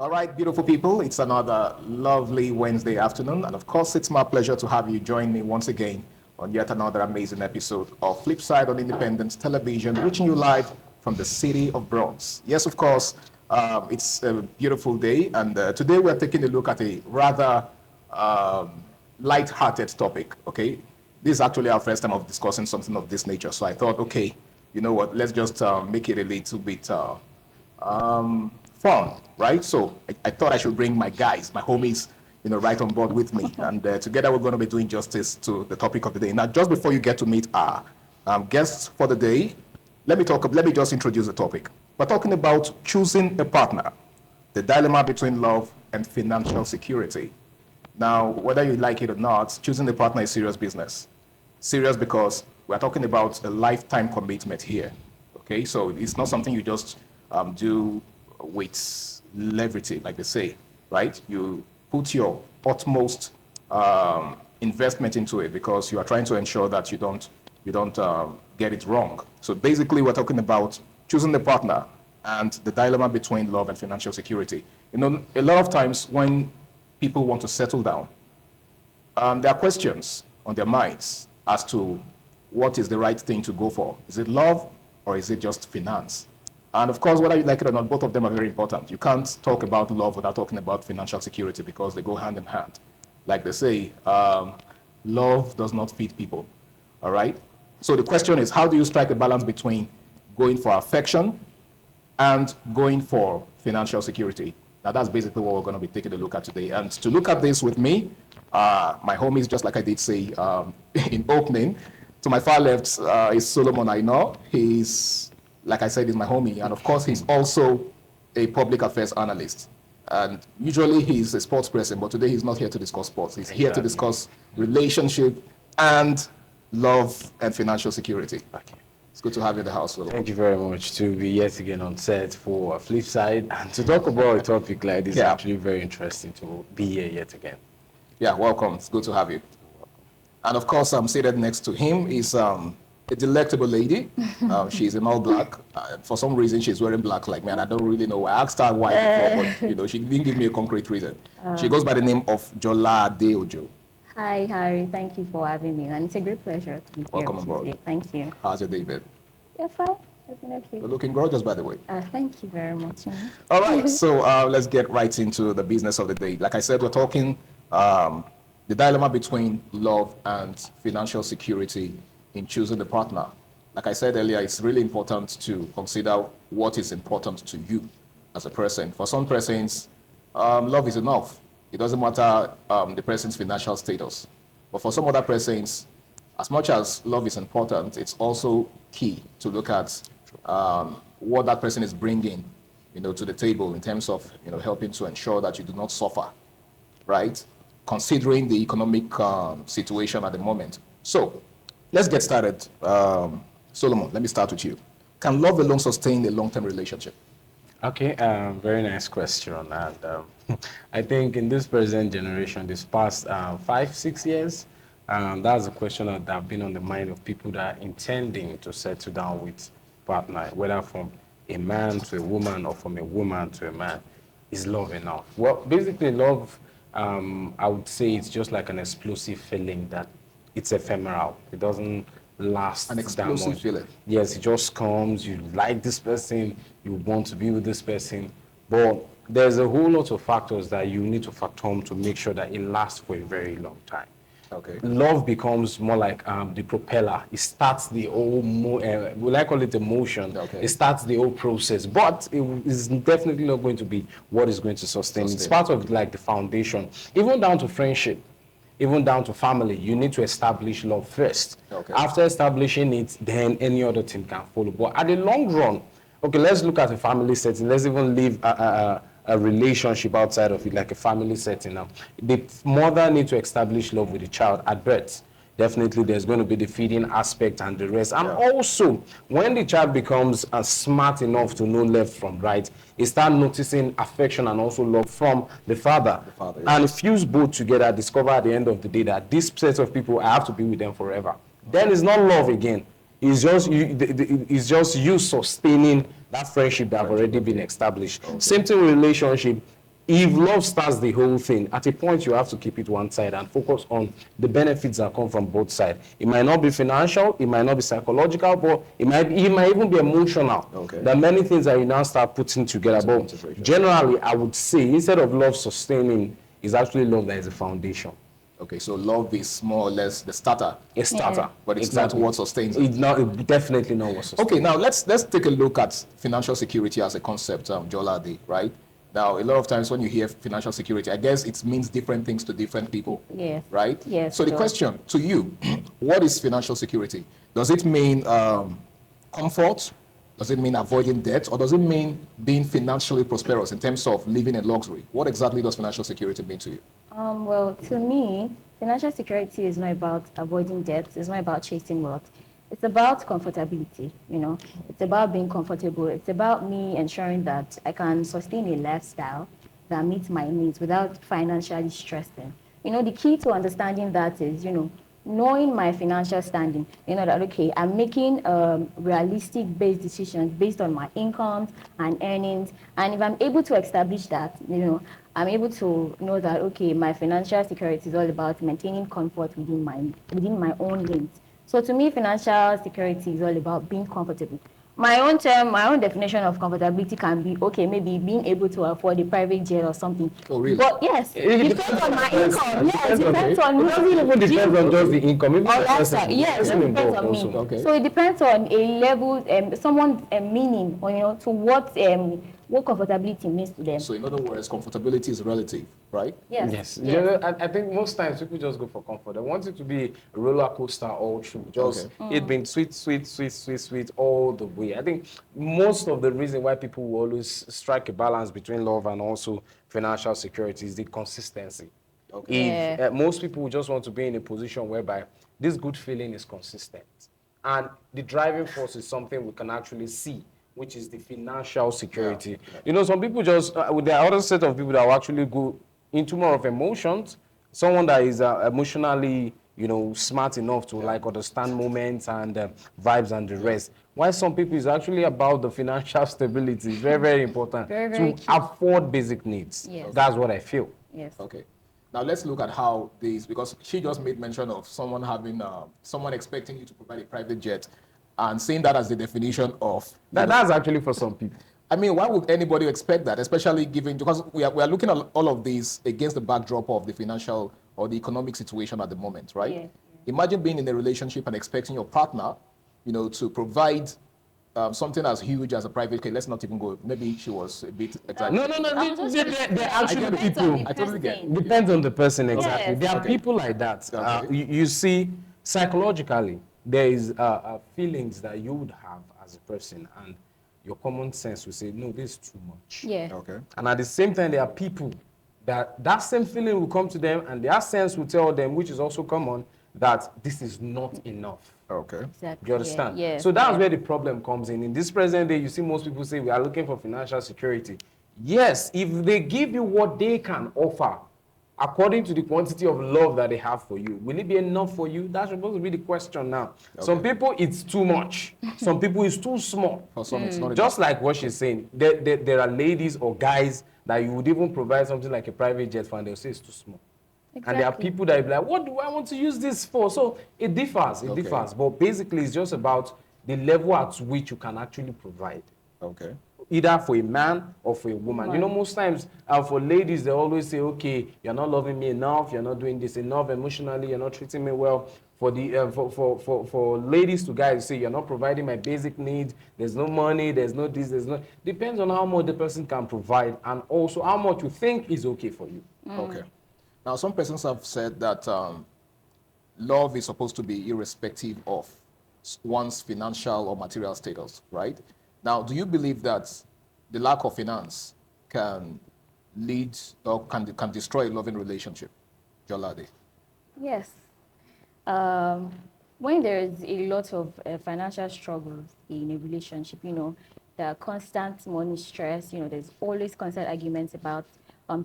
All right, beautiful people, it's another lovely Wednesday afternoon. And of course, it's my pleasure to have you join me once again on yet another amazing episode of Flipside on Independence Television, reaching you live from the city of Bronx. Yes, of course, it's a beautiful day. And today we're taking a look at a rather light-hearted topic, okay? This is actually our first time of discussing something of this nature. So I thought, okay, you know what, let's just make it a little bit fun, right? So I thought I should bring my guys, my homies, right on board with me. And together we're going to be doing justice to the topic of the day. Now, just before you get to meet our guests for the day, let me just introduce the topic. We're talking about choosing a partner, the dilemma between love and financial security. Now, whether you like it or not, choosing a partner is serious business. Serious because we're talking about a lifetime commitment here, okay? So it's not something you just do with levity, like they say, right? You put your utmost investment into it because you are trying to ensure that you don't get it wrong. So basically, we're talking about choosing the partner and the dilemma between love and financial security. A lot of times when people want to settle down, there are questions on their minds as to what is the right thing to go for. Is it love or is it just finance? And of course, whether you like it or not, both of them are very important. You can't talk about love without talking about financial security because they go hand in hand. Like they say, love does not feed people, all right? So the question is, how do you strike a balance between going for affection and going for financial security? Now, that's basically what we're going to be taking a look at today. And to look at this with me, my homies, just like I did say in opening, to my far left is Solomon Aino. He's, like I said, he's my homie. And of course, he's also a public affairs analyst. And usually he's a sports person, but today he's not here to discuss sports. He's here to discuss relationship and love and financial security. Okay. It's good to have you in the house, Solomon. Thank you very much to be yet again on set for Flipside. And to talk about a topic like this is actually very interesting to be here yet again. Yeah, welcome. It's good to have you. And of course, I'm seated next to him is a delectable lady. She's in all black. For some reason, she's wearing black like me, and I don't really know. I asked her why before, but she didn't give me a concrete reason. She goes by the name of Jola Adeojo. Hi, Harry. Thank you for having me, and it's a great pleasure to be here. Welcome aboard. Today. Thank you. How's your day been? Yeah, fine. Definitely. You're looking gorgeous, by the way. Thank you very much. All right, so let's get right into the business of the day. Like I said, we're talking the dilemma between love and financial security in choosing the partner. Like I said earlier, it's really important to consider what is important to you as a person. For some persons, love is enough. It doesn't matter the person's financial status. But for some other persons, as much as love is important, it's also key to look at what that person is bringing, to the table in terms of, helping to ensure that you do not suffer, right? Considering the economic situation at the moment. So let's get started. Solomon, let me start with you. Can love alone sustain a long-term relationship? Okay, very nice question. And I think in this present generation, this past 5-6 years, that's a question that have been on the mind of people that are intending to settle down with partner, whether from a man to a woman or from a woman to a man. Is love enough? Well, basically love, I would say it's just like an explosive feeling that it's ephemeral. It doesn't last. An explosive feeling. Yes, it just comes, you like this person, you want to be with this person, but there's a whole lot of factors that you need to factor to make sure that it lasts for a very long time. Okay. Love becomes more like the propeller. It starts the whole, we like call it emotion. Okay. It starts the whole process, but it is definitely not going to be what is going to sustain. It's part of like the foundation, even down to friendship, even down to family. You need to establish love first. Okay. After establishing it, then any other thing can follow. But at the long run, okay, let's look at a family setting. Let's even leave a relationship outside of it, like a family setting now. The mother needs to establish love with the child at birth. Definitely there's going to be the feeding aspect and the rest. And also, when the child becomes smart enough to know left from right, he starts noticing affection and also love from the father. And fuse both together, discover at the end of the day that this set of people, I have to be with them forever. Then it's not love again. It's just you sustaining that friendship that have already been established. Okay. Same thing with relationship. if love starts the whole thing, at a point you have to keep it one side and focus on the benefits that come from both sides. It might not be financial, it might not be psychological, but it might even be emotional. Okay. There are many things that you now start putting together. But generally, I would say instead of love sustaining, is actually love that is the foundation. Okay, so love is more or less the starter. A starter. But it's not what sustains it. It's definitely not what sustains it. Okay, now let's take a look at financial security as a concept, Jolade, right? Now, a lot of times when you hear financial security, I guess it means different things to different people. Yes. Right? Yes. So the question to you, what is financial security? Does it mean comfort? Does it mean avoiding debt? Or does it mean being financially prosperous in terms of living in luxury? What exactly does financial security mean to you? Well, to me, financial security is not about avoiding debt. It's not about chasing wealth. It's about comfortability, you know. It's about being comfortable. It's about me ensuring that I can sustain a lifestyle that meets my needs without financially stressing. You know, the key to understanding that is, you know, knowing my financial standing, you know, that, okay, I'm making realistic based decisions based on my incomes and earnings. And if I'm able to establish that, you know, I'm able to know that, okay, my financial security is all about maintaining comfort within my own limits. So to me, financial security is all about being comfortable. My own term, my own definition of comfortability can be, okay, maybe being able to afford a private jet or something. Oh, really? But yes, it depends on my income. Yes, it depends on me. It doesn't even depend on just the income. Even Oh, the that's person right. Yes, is it depends on me. also. Okay. So it depends on a level, someone's meaning, or, you know, to what comfortability means to them. So in other words, comfortability is relative, right? Yes. Yes. You know, I think most times people just go for comfort. They want it to be a roller coaster all through. Just it being sweet all the way. I think most of the reason why people will always strike a balance between love and also financial security is the consistency. Okay. If most people just want to be in a position whereby this good feeling is consistent, and the driving force is something we can actually see, which is the financial security. You know, some people just, there are other set of people that will actually go into more of emotions. Someone that is emotionally, you know, smart enough to like understand moments and vibes and the rest. While some people is actually about the financial stability. Very, very important Very to key. afford basic needs. Yes. That's what I feel. Yes. Okay. Now let's look at how these, because she just made mention of someone having, someone expecting you to provide a private jet and seeing that as the definition of... That's actually for some people. I mean, why would anybody expect that, especially given, because we are looking at all of these against the backdrop of the financial or the economic situation at the moment, right? Yeah. Imagine being in a relationship and expecting your partner, you know, to provide something as huge as a private car. Let's not even go. Maybe she was a bit exaggerated. No. They're actually get it. people. I totally get it. Depends on the person exactly. Yes. There are Okay. people like that. Okay. You see, psychologically, there is feelings that you would have as a person, and your common sense will say, no, this is too much. Yeah. Okay. And at the same time, there are people that same feeling will come to them, and their sense will tell them, which is also common, that this is not enough. Okay. Exactly. You understand? Yeah. So that's where the problem comes in. In this present day, you see most people say we are looking for financial security. Yes, if they give you what they can offer, according to the quantity of love that they have for you, will it be enough for you? That's supposed to be the question now. Okay. Some people, it's too much. Some people, it's too small. For some, it's not Just like what she's saying, there are ladies or guys that you would even provide something like a private jet for, and they'll say it's too small. And there are Exactly. people that will be like, what do I want to use this for? So it differs, Okay. But basically, it's just about the level at which you can actually provide, Okay. either for a man or for a woman. You know, most times for ladies, they always say, okay, you're not loving me enough, you're not doing this enough emotionally, you're not treating me well. For the for ladies to guys, say you're not providing my basic needs, there's no money, there's no this, there's no... Depends on how much the person can provide, and also how much you think is okay for you. Okay. Now, some persons have said that love is supposed to be irrespective of one's financial or material status, right? Now, do you believe that the lack of finance can lead or can destroy a loving relationship? Jolade. Yes. When there is a lot of financial struggles in a relationship, you know, there are constant money stress, you know, there's always constant arguments about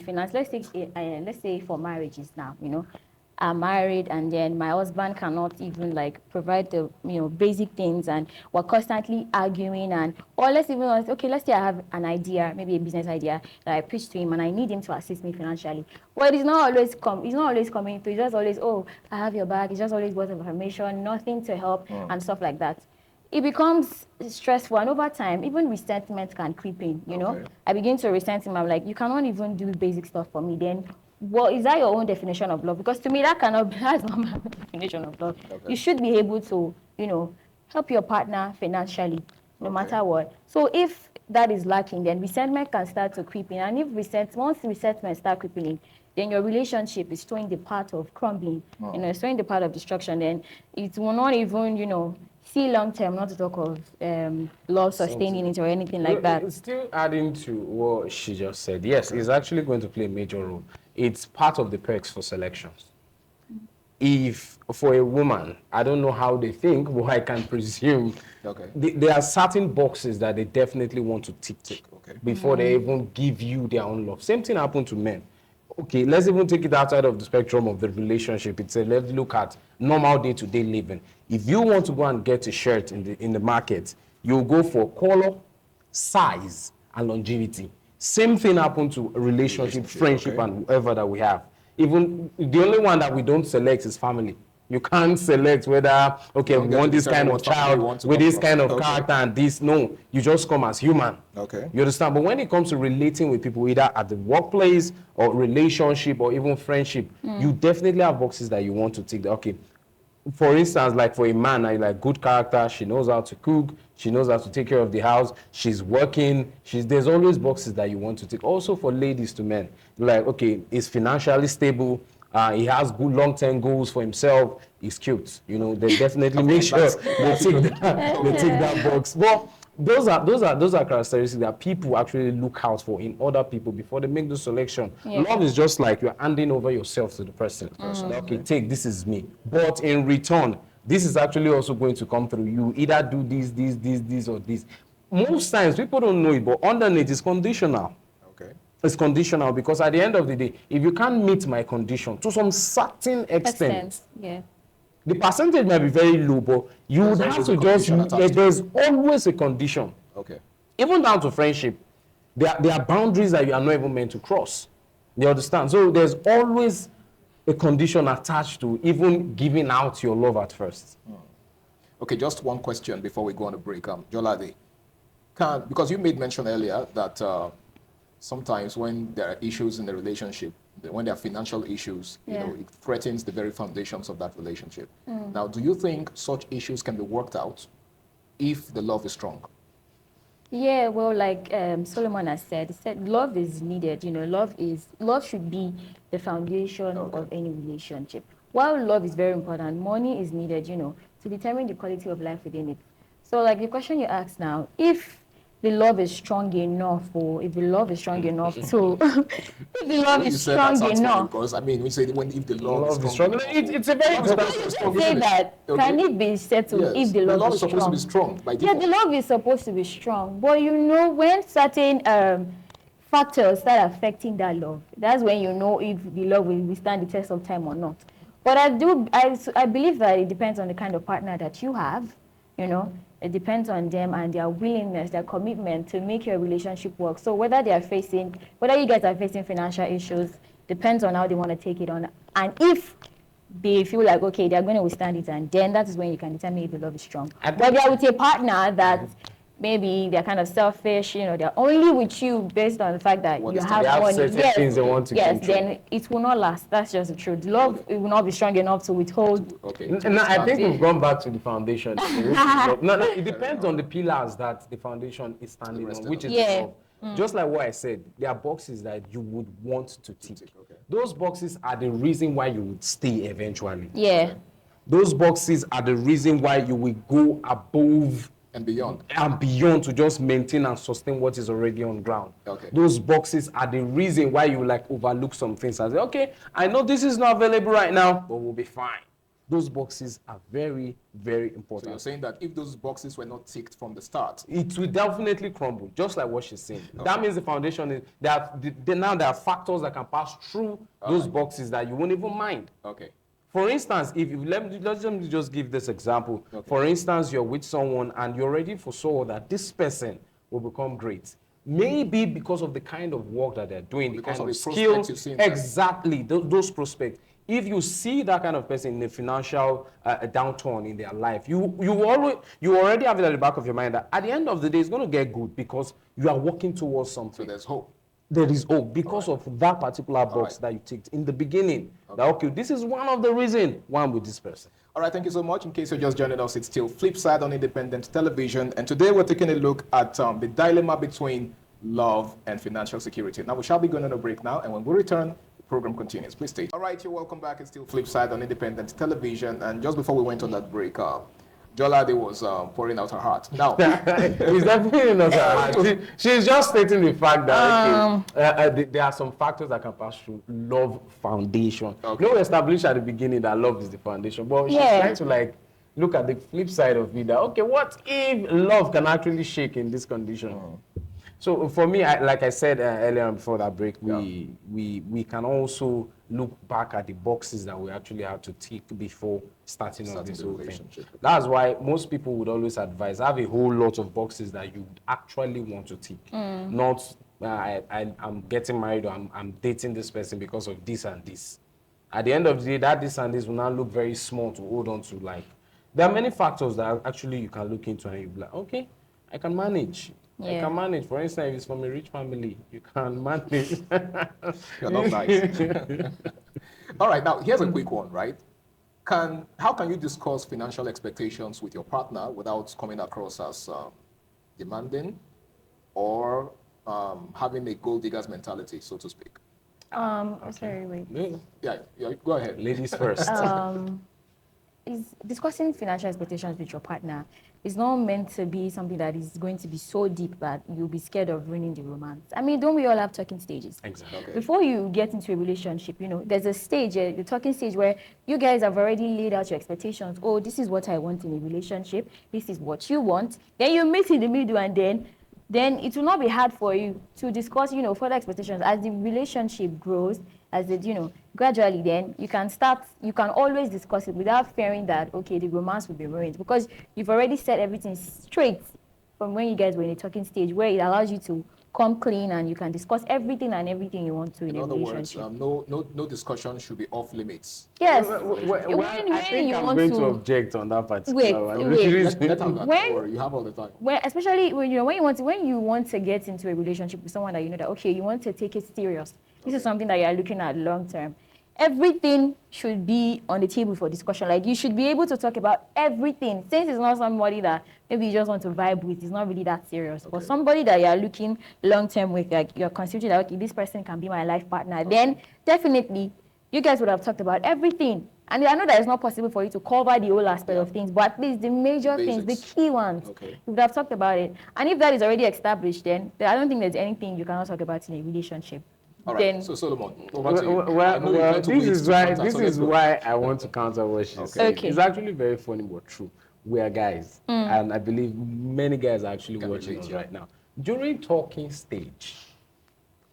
finance. Let's say for marriages now, you know, are married and then my husband cannot even like provide the basic things, and we're constantly arguing, and or let's even okay, let's say I have an idea, maybe a business idea that I pitch to him and I need him to assist me financially. Well, it's not always coming to, it's just always, oh, I have your back. It's just always words of information, nothing to help and stuff like that. It becomes stressful, and over time, even resentment can creep in, you know. I begin to resent him. I'm like, you cannot even do basic stuff for me. Then, well, is that your own definition of love? Because to me, that's not my definition of love. You should be able to, help your partner financially, no matter what. So if that is lacking, then resentment can start to creep in. And if once resentment start creeping in, then your relationship is showing the part of crumbling, it's showing the part of destruction. Then it will not even, see long term, not to talk of love sustaining it or anything like that. Still adding to what she just said, yes, it's actually going to play a major role. It's part of the perks for selections. If for a woman, I don't know how they think, but I can presume there are certain boxes that they definitely want to tick before they even give you their own love. Same thing happened to men. Okay, let's even take it outside of the spectrum of the relationship. Let's look at normal day-to-day living. If you want to go and get a shirt in the market, you go for color, size, and longevity. Same thing happened to a relationship, friendship, and whatever that we have. Even the only one that we don't select is family. You can't select whether, okay, we want this kind of child with this kind of character and this. No, you just come as human. You understand? But when it comes to relating with people, either at the workplace or relationship or even friendship, you definitely have boxes that you want to tick. Okay, for instance, like for a man, I like good character. She knows how to cook. She knows how to take care of the house. She's working. There's always boxes that you want to tick. Also for ladies to men, like, okay, he's financially stable. He has good long-term goals for himself. He's cute. They definitely make sure they take that box. Well, those are characteristics that people actually look out for in other people before they make the selection. Love is just like you're handing over yourself to the person. Okay, this is me. But in return, this is actually also going to come through you. Either do this, or this. Most times people don't know it, but underneath is conditional. It's conditional because at the end of the day, if you can't meet my condition to some certain extent, the percentage might be very low, but you would have to there's always a condition. Even down to friendship, there are boundaries that you are not even meant to cross. You understand? So there's always a condition attached to even giving out your love at first. Okay, just one question before we go on a break. Jolade, because you made mention earlier that sometimes when there are issues in the relationship, when there are financial issues, it threatens the very foundations of that relationship. Now, do you think such issues can be worked out if the love is strong? Yeah, well, like Solomon has said, love is needed. Love should be the foundation of any relationship. While love is very important, money is needed, to determine the quality of life within it. So, like the question you asked now, if the love is strong enough, or if the love is strong enough to, if the love is strong enough. Because we say if the love is strong enough. It's a very good question. Say that. Can it be settled if the love is strong? The love is supposed to be strong by default. Yeah, the love is supposed to be strong. But when certain factors start affecting that love, that's when you know if the love will withstand the test of time or not. But I believe that it depends on the kind of partner that you have, It depends on them and their willingness, their commitment to make your relationship work. So whether you guys are facing financial issues, depends on how they want to take it on. And if they feel like, okay, they're going to withstand it, and then that is when you can determine if the love is strong. But they're with a partner that maybe they're kind of selfish, they're only with you based on the fact that you have money. Things they want to control. Then it will not last. That's just the truth. Love it will not be strong enough to withhold. Now, I think we've gone back to the foundation. No, it depends on the pillars that the foundation is standing on, which is love. Just like what I said, there are boxes that you would want to tick. Those boxes are the reason why you would stay eventually. Those boxes are the reason why you will go above and beyond to just maintain and sustain what is already on ground. Those boxes are the reason why you overlook some things and say, okay, I know this is not available right now, but we'll be fine. Those boxes are very, very important. So you're saying that if those boxes were not ticked from the start, it will definitely crumble, just like what she's saying. That means the foundation is that now there are factors that can pass through those boxes that you won't even mind. For instance, if you, let me just give this example. Okay. For instance, you're with someone and you already foresaw that this person will become great. Maybe because of the kind of work that they're doing, the Because kind of of the prospects skills, you see in them. exactly, those prospects. If you see that kind of person in a financial downturn in their life, you already have it at the back of your mind that at the end of the day, it's going to get good because you are working towards So something. there's hope. There is hope because of that particular box right. that you ticked in the beginning. That, okay, this is one of the reasons why I'm with this person. All right, thank you so much. In case you're just joining us, it's still Flipside on independent television. And today we're taking a look at the dilemma between love and financial security. Now, we shall be going on a break now. And when we return, the program continues. Please stay. All right, you're welcome back. It's still Flipside on independent television. And just before we went on that break, Jolade was pouring out her heart. Now, It's definitely not her. She's just stating the fact that there are some factors that can pass through love foundation. Okay. You know, we established at the beginning that love is the foundation, but she's trying to like look at the flip side of it. That okay, what if love can actually shake in this condition? So for me, like I said earlier before that break, we can also look back at the boxes that we actually had to tick before starting on this the whole thing. relationship. That's why most people would always advise have a whole lot of boxes that you actually want to tick. Not I'm getting married or I'm dating this person because of this and this. At the end of the day, that this and this will now look very small to hold on to. Like there are many factors that actually you can look into and you'll be like, okay, I can manage. I can manage. For instance, if it's from a rich family, you can manage. you're not nice. All right, now here's a quick one, right? How can you discuss financial expectations with your partner without coming across as demanding or having a gold digger's mentality, so to speak? Sorry, wait. Yeah, go ahead. Ladies first. Is discussing financial expectations with your partner is not meant to be something that is going to be so deep that you'll be scared of ruining the romance. I mean, don't we all have talking stages? Exactly. Okay. Before you get into a relationship, there's a stage, the talking stage where you guys have already laid out your expectations. Oh, this is what I want in a relationship. This is what you want. Then you meet in the middle and then it will not be hard for you to discuss, further expectations as the relationship grows, as it, gradually then you can always discuss it without fearing that, okay, the romance will be ruined because you've already set everything straight from when you guys were in a talking stage where it allows you to come clean and you can discuss everything you want to in a relationship. In other words, no discussion should be off limits. Yes. Well, I think I'm going to object on that particular one. Let her know. Don't worry, you have all the time. Especially when you want to get into a relationship with someone that you know that okay, you want to take it serious. This is something that you are looking at long term. Everything should be on the table for discussion. Like you should be able to talk about everything. Since it's not somebody that maybe you just want to vibe with, it's not really that serious. Okay. But somebody that you are looking long term with, like you're considering that okay, this person can be my life partner, then definitely you guys would have talked about everything. And I know that it's not possible for you to cover the whole aspect of things, but at least the major things, the key ones, you would have talked about it. And if that is already established, then I don't think there's anything you cannot talk about in a relationship. All right. So Solomon, this is why I want to counter what she's saying. It's actually very funny but true. We are guys, and I believe many guys are actually watching us right now. During talking stage,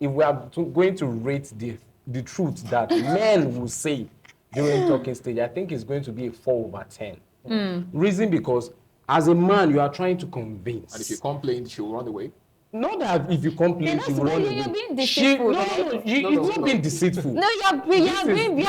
if we are going to rate the truth that men will say during talking stage, I think it's going to be a 4/10. Reason because as a man, you are trying to convince. And if you complain, she'll run away. Not that if you complain, she will run away. You're being deceitful. It's not being deceitful. No, you're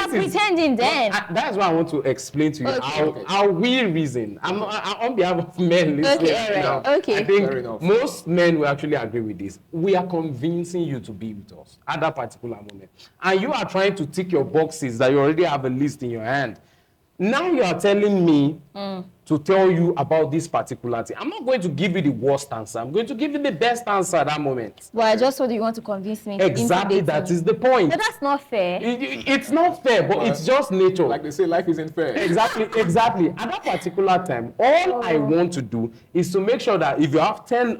pretending then. That's why I want to explain to you how we reason. I'm on behalf of men listening. I think most men will actually agree with this. We are convincing you to be with us at that particular moment. And you are trying to tick your boxes that you already have a list in your hand. Now you are telling me to tell you about this particular thing. I'm not going to give you the worst answer. I'm going to give you the best answer at that moment. Well, I just thought you want to convince me. Exactly, that is the point. But that's not fair. It's not fair, but it's just nature. Like they say, life isn't fair. Exactly. At that particular time, all I want to do is to make sure that if you have 10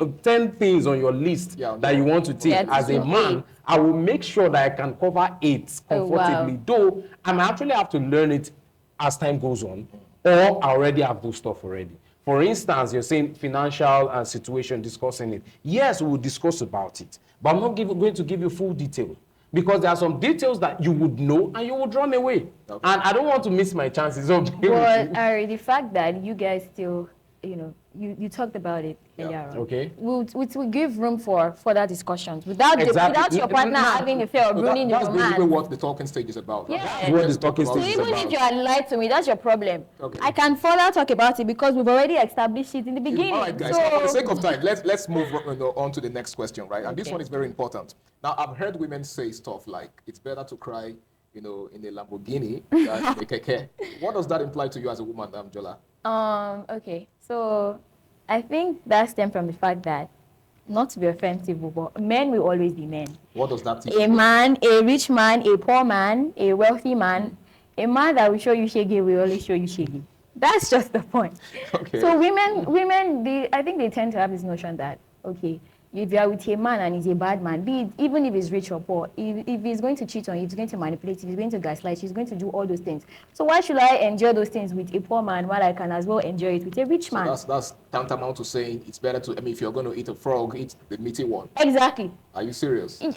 things on your list that you want to take as a man, I will make sure that I can cover 8 comfortably. Though I might actually have to learn it as time goes on, or I already have those stuff already. For instance, you're saying financial situation, discussing it. Yes, we will discuss about it, but I'm not going to give you full detail because there are some details that you would know and you would run away. Okay. And I don't want to miss my chances of being with But Ari, the fact that you guys still, you talked about it earlier on. Okay. We'll give room for further discussions without Exactly. without your partner having a fear of So ruining the that's basically romance. what the talking stage is about. Yeah. That's What let's the talking talk So stage about is it. even about. if you are lied to me, that's your problem. Okay. I can further talk about it because we've already established it in the beginning. All right, guys. So For the sake of time, let's move on to the next question, right? And this Okay. one is very important. Now, I've heard women say stuff like, "It's better to cry, in a Lamborghini than in a keke." What does that imply to you as a woman, Jola? Okay. So I think that stems from the fact that, not to be offensive, but men will always be men. What does that teach A you? man, a rich man, a poor man, a wealthy man, a man that will show you shaggy will always show you shaggy. That's just the point. Okay. So women, I think they tend to have this notion that, okay, if you are with a man and he's a bad man, be it, even if he's rich or poor, if he's going to cheat on you, if he's going to manipulate, if he's going to gaslight, he's going to do all those things. So why should I enjoy those things with a poor man while I can as well enjoy it with a rich man? That's tantamount to saying it's better to. I mean, if you're going to eat a frog, eat the meaty one. Exactly. Are you serious? No,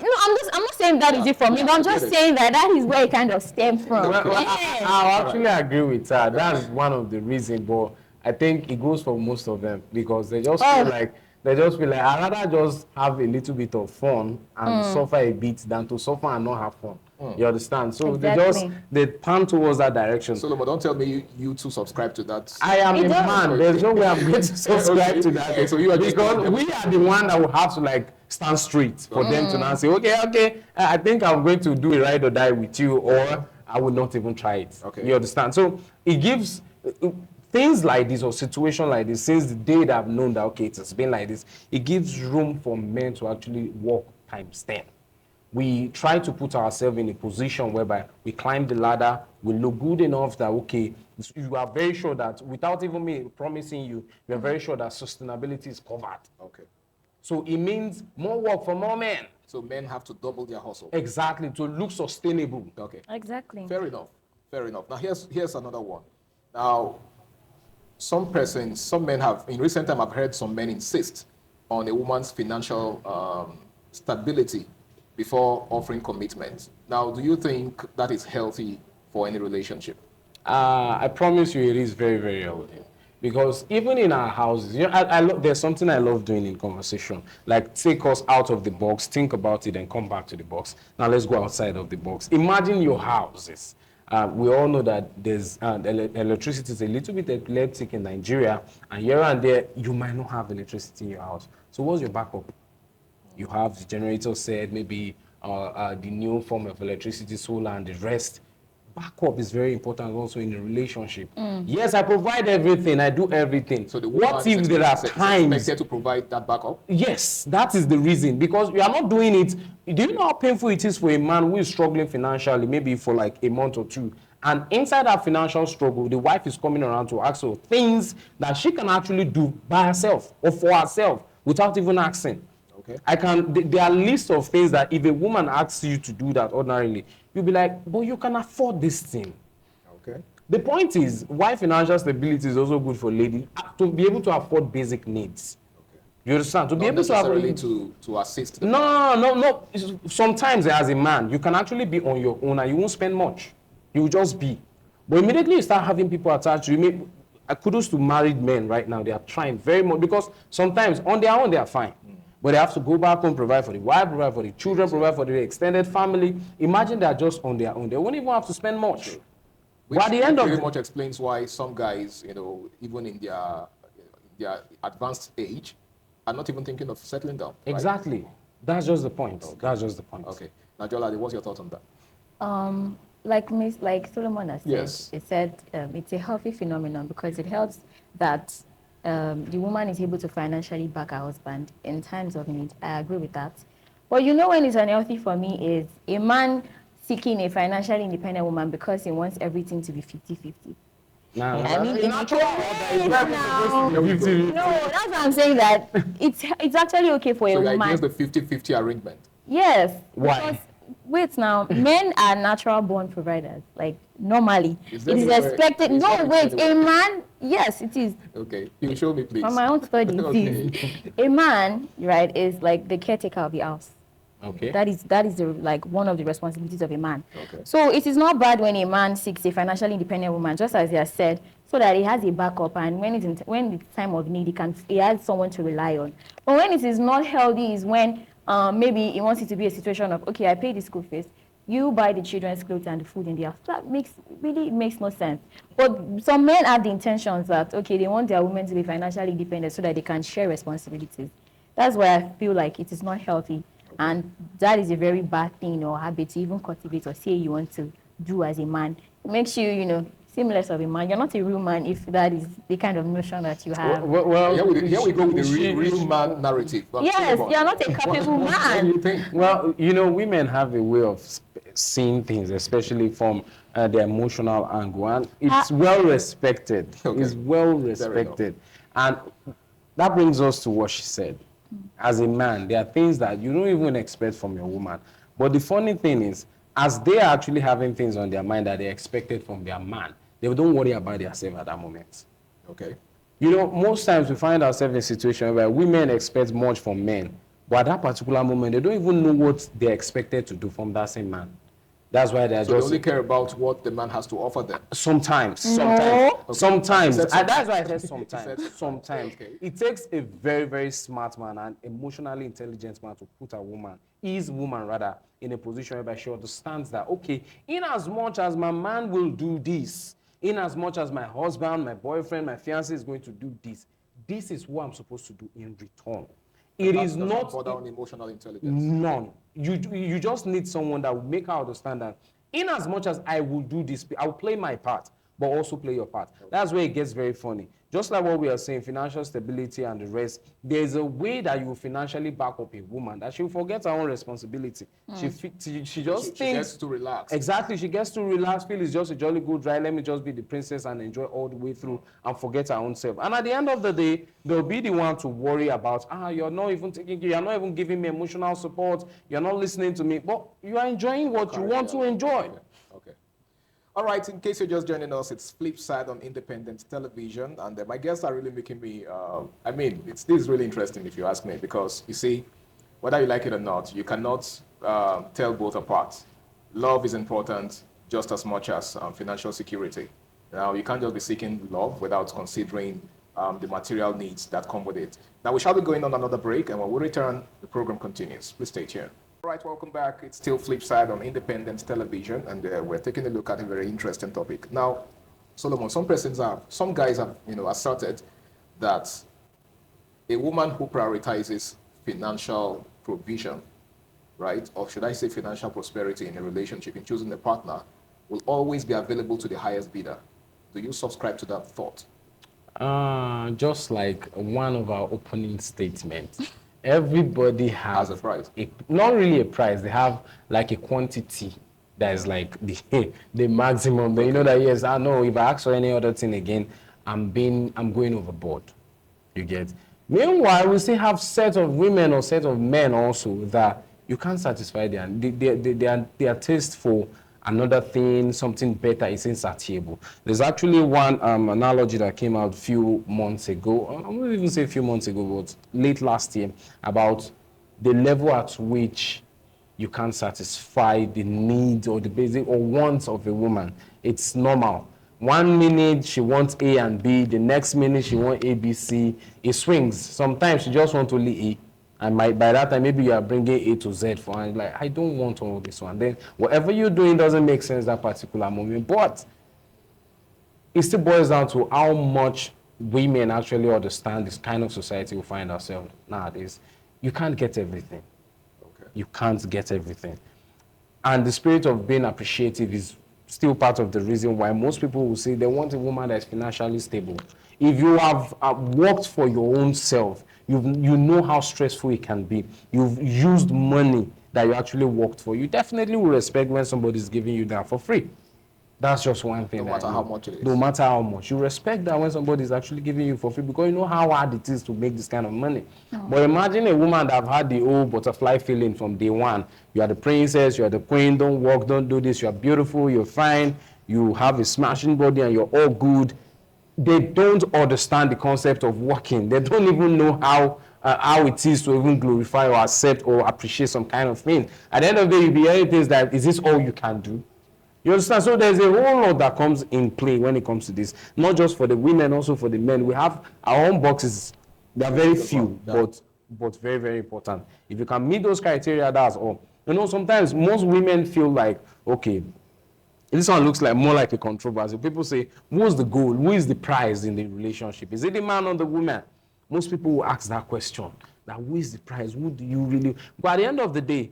I'm not saying that is it from me, but I'm just saying that is where it kind of stems from. Okay. Yeah. I'll actually agree with her. That's one of the reasons, but I think it goes for most of them because they just feel like I'd rather just have a little bit of fun and suffer a bit than to suffer and not have fun. You understand? So Exactly. they pan towards that direction. Solomon, don't tell me you two subscribe to that. I am It a does. man. There's no way I'm going to subscribe to that. Okay, so you are just because telling them. we are the one that will have to like stand straight for them to now say, okay, I think I'm going to do a ride or die with you, or I will not even try it. Okay. You understand? So it gives things like this or situation like this, since the day that I've known that, okay, it has been like this, it gives room for men to actually walk times 10. We try to put ourselves in a position whereby we climb the ladder, we look good enough that, okay, you are very sure that without even me promising you, you are very sure that sustainability is covered. Okay. So it means more work for more men. So men have to double their hustle. Exactly, to look sustainable. Okay. Exactly. Fair enough. Fair enough. Now here's another one. Now, some men have, in recent time, I've heard some men insist on a woman's financial stability before offering commitment. Now, do you think that is healthy for any relationship? I promise you it is very, very healthy. Because even in our houses, I there's something I love doing in conversation. Like, take us out of the box, think about it, and come back to the box. Now, let's go outside of the box. Imagine your houses. We all know that there's electricity is a little bit epileptic in Nigeria, and here and there, you might not have electricity in your house. So what's your backup? You have the generator set, maybe the new form of electricity, solar, and the rest. Backup is very important also in a relationship. Yes, I provide everything, I do everything. So the woman what if there are times? expected to provide that backup? Yes, that is the reason. Because we are not doing it. Do you know how painful it is for a man who is struggling financially, maybe for like a month or two? And inside that financial struggle, the wife is coming around to ask her things that she can actually do by herself or for herself without even asking. Okay. There are lists of things that if a woman asks you to do that ordinarily, you'll be like, but you can afford this thing. Okay. The point is, why financial stability is also good for ladies, to be able to afford basic needs. Okay. You understand? To be Not able to necessarily afford... to assist. The No. Sometimes as a man, you can actually be on your own and you won't spend much. You will just be. But immediately you start having people attached to you, kudos to married men right now. They are trying very much because sometimes on their own they are fine. But they have to go back home, provide for the wife, provide for the children, provide for the extended family. Imagine they are just on their own. They won't even have to spend much. Which But at the end of pretty it, much explains why some guys, even in their advanced age, are not even thinking of settling down. Right? exactly. That's just the point. That's just the point. Okay. Now, Jola, what's your thoughts on that? Like Solomon has said, Yes. it said it's a healthy phenomenon because it helps that the woman is able to financially back her husband in times of need. I agree with that. But when it's unhealthy for me is a man seeking a financially independent woman because he wants everything to be 50-50. Now, I mean, it's natural now, order is no, that's what I'm saying, that it's actually okay for a So you're woman. against the 50-50 arrangement? Yes. Why? Because, wait now, men are natural born providers. Like, normally. Is It that is the way- expected. is No, that the wait, way- a man, yes, it is. Okay. You show me, please. From my own study, it Okay. is. A man, right, is like the caretaker of the house. Okay. That is like one of the responsibilities of a man. Okay. So it is not bad when a man seeks a financially independent woman, just as he has said, so that he has a backup, and when it's time of need, he has someone to rely on. But when it is not healthy is when maybe he wants it to be a situation of, okay, I pay the school fees, you buy the children's clothes and the food in the house. That makes no sense. But some men have the intentions that, okay, they want their women to be financially independent so that they can share responsibilities. That's why I feel like it is not healthy. And that is a very bad thing or habit to even cultivate or say you want to do as a man. It makes you, seem less of a man. You're not a real man if that is the kind of notion that you have. Well, Here we go with the real man narrative. Yes, you're not a capable What do man. you think? Well, women have a way of seeing things, especially from the emotional angle, and it's well respected. Okay. It's well respected, and that brings us to what she said. As a man, there are things that you don't even expect from your woman. But the funny thing is, as they are actually having things on their mind that they expected from their man, they don't worry about themselves at that moment. Okay. Most times we find ourselves in a situation where women expect much from men, but at that particular moment, they don't even know what they're expected to do from that same man. That's why they're So they just only care about what the man has to offer them. sometimes. No. Sometimes. You said That's why I said You sometimes. said Sometimes. okay. It takes a very, very smart man and emotionally intelligent man to put a woman, his woman rather, in a position where she understands that, okay, in as much as my man will do this, in as much as my husband, my boyfriend, my fiancé is going to do this, this is what I'm supposed to do in return. It That is does not bother on emotional intelligence. none. You just need someone that will make her understand that in as much as I will do this, I will play my part, but also play your part. That's where it gets very funny. Just like what we are saying, financial stability and the rest, there's a way that you will financially back up a woman that she will forget her own responsibility. She just She thinks gets to relax. Exactly, she gets to relax, feel it's just a jolly good ride. Let me just be the princess and enjoy all the way through and forget her own self. And at the end of the day, they'll be the one to worry about, you're not even you're not even giving me emotional support, you're not listening to me, but you are enjoying what you want to enjoy. Okay. All right, in case you're just joining us, it's Flipside on independent television, and my guests are really making me, this is really interesting if you ask me, because you see, whether you like it or not, you cannot tell both apart. Love is important just as much as financial security. Now, you can't just be seeking love without considering the material needs that come with it. Now, we shall be going on another break, and when we return, the program continues. Please stay tuned. All right, welcome back. It's still Flipside on independent television, and we're taking a look at a very interesting topic. Now, Solomon, some guys have, asserted that a woman who prioritizes financial provision, right, or should I say financial prosperity in a relationship, in choosing a partner, will always be available to the highest bidder. Do you subscribe to that thought? Just like one of our opening statements, everybody has a price. Not really a price. They have like a quantity that is like the maximum. But you know that yes, I know if I ask for any other thing again, I'm going overboard. You get. Meanwhile, we still have set of women or set of men also that you can't satisfy their taste for another thing, something better is insatiable. There's actually one analogy that came out a few months ago, I won't even say a few months ago, but late last year, about the level at which you can't satisfy the needs or the basic or wants of a woman. It's normal. 1 minute she wants A and B, the next minute she wants A, B, C. It swings. Sometimes she just wants only A. And by that time, maybe you are bringing A to Z for her. And like, I don't want all this one. Then whatever you're doing doesn't make sense that particular moment. But it still boils down to how much women actually understand this kind of society we find ourselves nowadays. You can't get everything. Okay. You can't get everything. And the spirit of being appreciative is still part of the reason why most people will say they want a woman that is financially stable. If you have worked for your own self, you know how stressful it can be. You've used money that you actually worked for. You definitely will respect when somebody is giving you that for free. That's just one thing. No matter how much it is. No matter how much. You respect that when somebody is actually giving you for free because you know how hard it is to make this kind of money. But imagine a woman that have had the old butterfly feeling from day one. You are the princess, you are the queen, don't work, don't do this, you are beautiful, you're fine, you have a smashing body and you're all good. They don't understand the concept of working. They don't even know how how it is to even glorify or accept or appreciate some kind of thing. At the end of the day, you'll be hearing things like, is this all you can do? You understand? So there's a whole lot that comes in play when it comes to this. Not just for the women, also for the men. We have our own boxes. They are very few, but very, very important. If you can meet those criteria, that's all. You know, sometimes most women feel like, okay, this one looks like more like a controversy. People say, what's the goal? Who is the prize in the relationship? Is it the man or the woman? Most people will ask that question. That who is the prize? Who do you really... But at the end of the day,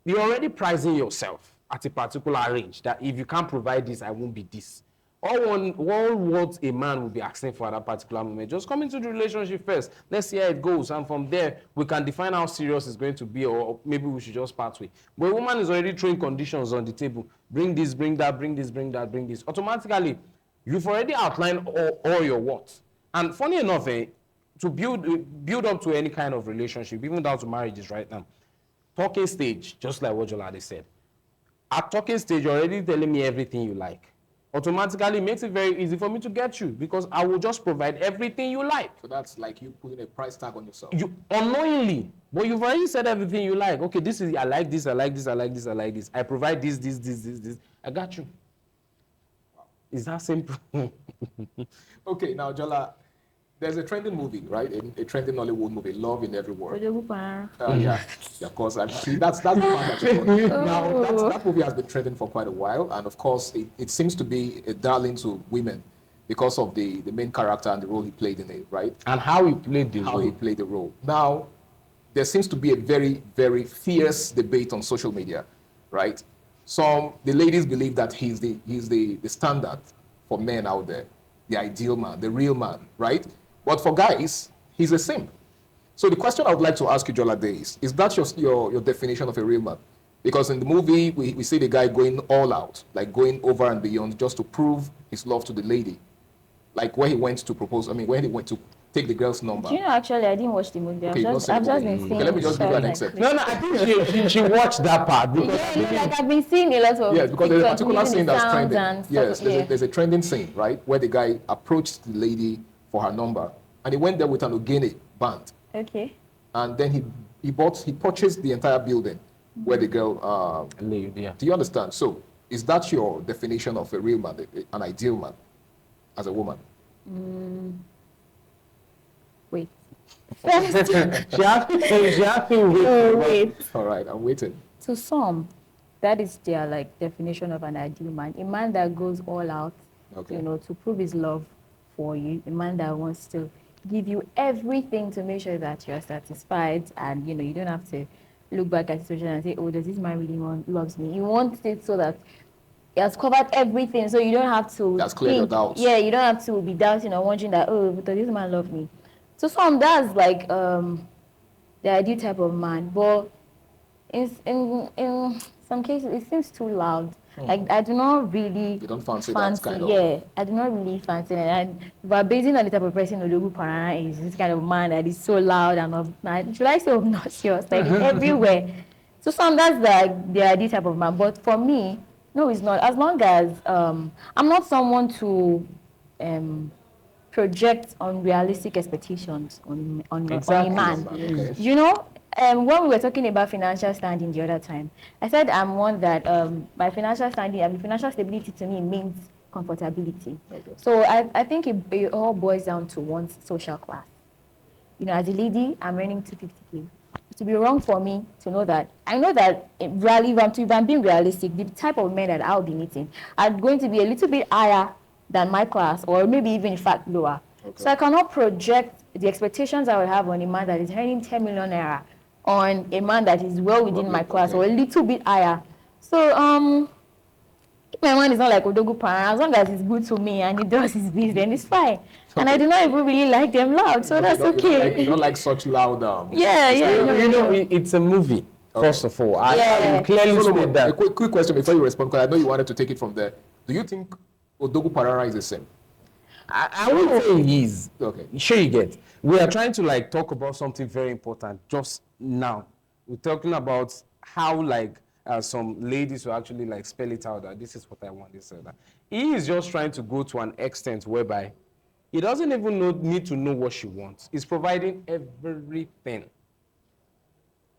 you're already pricing yourself at a particular range. That if you can't provide this, I won't be this. All what a man will be asking for at that particular moment. Just come into the relationship first. Let's see how it goes. And from there, we can define how serious it's going to be, or maybe we should just part way. But a woman is already throwing conditions on the table. Bring this, bring that, bring this, bring that, bring this. Automatically, you've already outlined all your what. And funny enough, to build up to any kind of relationship, even down to marriages right now, talking stage, just like what Jolade said. At talking stage, you're already telling me everything you like. Automatically makes it very easy for me to get you because I will just provide everything you like. So that's like you putting a price tag on yourself. You unknowingly, but you've already said everything you like. Okay, this is I like this, I like this, I like this, I like this. I provide this. I got you. Wow. It's that simple. Okay, now Jola, there's a trending movie, right? A trending Nollywood movie, Love in Every Word. Yeah, of course. See, that's the one that you got. Now, that movie has been trending for quite a while, and of course, it seems to be a darling to women because of the main character and the role he played in it, right? And how he played the role. How he played the role. Now, there seems to be a very, very fierce debate on social media, right? The ladies believe that he's the standard for men out there, the ideal man, the real man, right? But for guys, he's a simp. So the question I would like to ask you, Jolade, is that your definition of a real man? Because in the movie, we see the guy going all out, like going over and beyond just to prove his love to the lady. Like when he went to propose, when he went to take the girl's number. Do you know, actually, I didn't watch the movie. Okay, I've just been seeing. Okay, let me just give you an excerpt. No, I think she watched that part. Like I've been seeing a lot of. Yes, because there's a particular scene that's trending. Yes, yeah. there's a trending scene, right, where the guy approached the lady for her number, and he went there with an Ogene band. Okay. And then he purchased the entire building where the girl lived. Yeah. Do you understand? So, is that your definition of a real man, an ideal man, as a woman? Wait. she has to wait. Wait. All right, I'm waiting. To some, that is their definition of an ideal man. A man that goes all out, to prove his love for you. A man that wants to give you everything to make sure that you're satisfied, and you don't have to look back at the situation and say, oh, does this man really loves me? You want it so that he has covered everything, so you don't have to that's clear your doubts. Yeah, you don't have to be doubting or wondering that, oh, does this man love me? So some, that's like the ideal type of man, but in some cases it seems too loud. Like I do not really. You don't fancy that kind of. Yeah, I do not really fancy it. And but based on the type of person Odogu Parana is, this kind of man that is so loud and should I say obnoxious, like everywhere. So some, that's like the ideal type of man. But for me, no, it's not. As long as I'm not someone to project unrealistic expectations on a man. Okay. When we were talking about financial standing the other time, I said I'm one that by financial standing, financial stability to me means comfortability. Okay. So I think it all boils down to one's social class. As a lady, I'm earning 250K. It would be wrong for me to know that. I know that if I'm being realistic, the type of men that I'll be meeting are going to be a little bit higher than my class, or maybe even in fact lower. Okay. So I cannot project the expectations I would have on a man that is earning 10 million naira on a man that is well within my class, or a little bit higher. So if my man is not like Odogu Parana, as long as he's good to me and he does his business, then it's fine. Okay. And I do not even really like them loud, so that's okay. You don't like such loud. Yeah. It's a movie. Okay. First of all, I clearly state that. A quick question before you respond, because I know you wanted to take it from there. Do you think Odogu Parana is the same? I wouldn't say he is. Okay. Sure, you get. We are trying to talk about something very important just now. We're talking about how some ladies will actually spell it out that this is what I want, this and that. He is just trying to go to an extent whereby He doesn't even need to know what she wants. He's providing everything.